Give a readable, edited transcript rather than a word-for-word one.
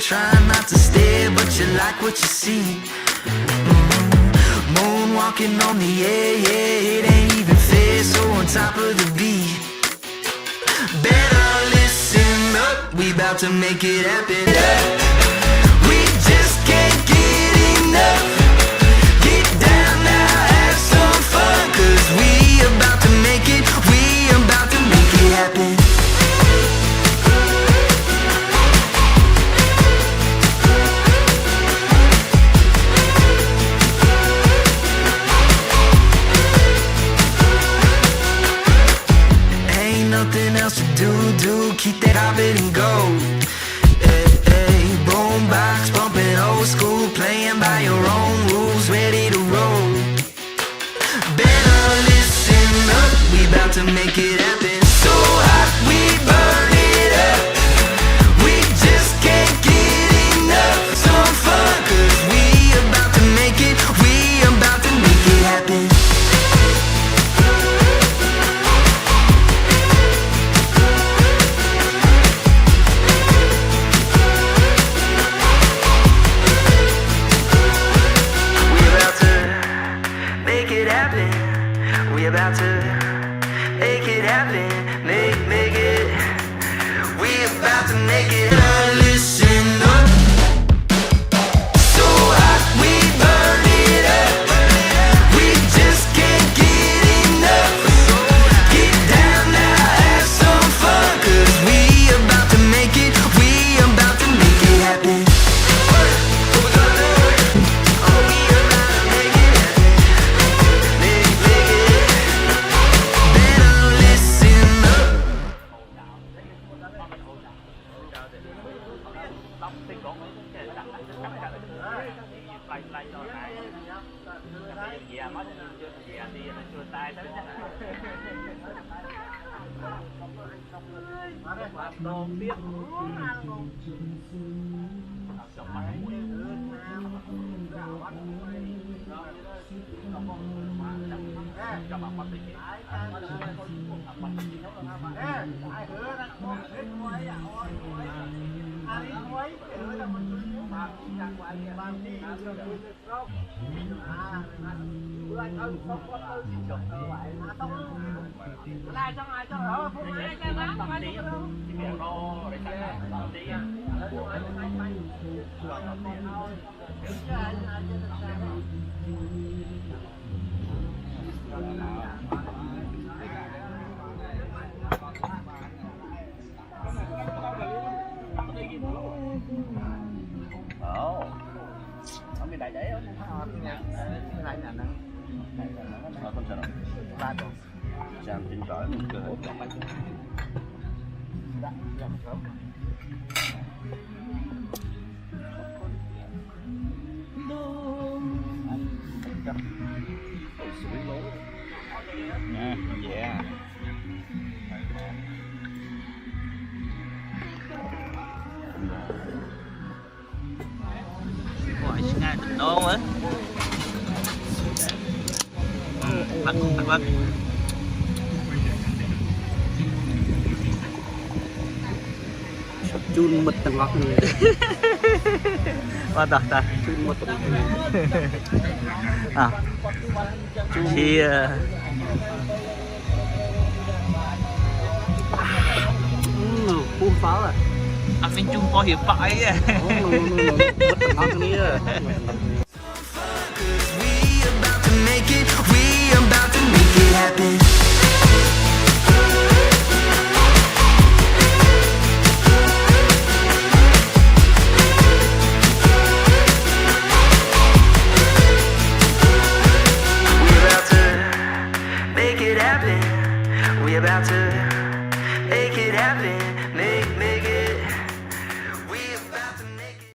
trying not to stare, but you like what you see. Moonwalking on the air, yeah, it ain't even fair. So on top of the beat, better listen up. We about to make it happen. We just can't get enough. Get down now, have some fun, 'cause we about to make it. We about to make it happen. Nothing else to do, keep that habit and go. Hey, hey, boombox bumping old school, playing by your own rules, ready to roll. Better listen up, we about to make it happen. So hot, we burn it up. We just can't get enough. Some fun, 'cause we about to make it. We about to make it happen. We about to make it happen, make it. We about to make it. Listen up. So hot, we burn it up. We just can't get enough. Get down now, have some fun, 'cause we about to make it. We about to make it happen. Yeah. Gọi ngay từ đó á. Bắt. Chun mật tầng ngọt này. Bắt ta. Chun mật tầng À. Thì phun pháo à? anh bên Trung Quốc hiệp bại á. Mật tầng ngọt này. We about to make it. We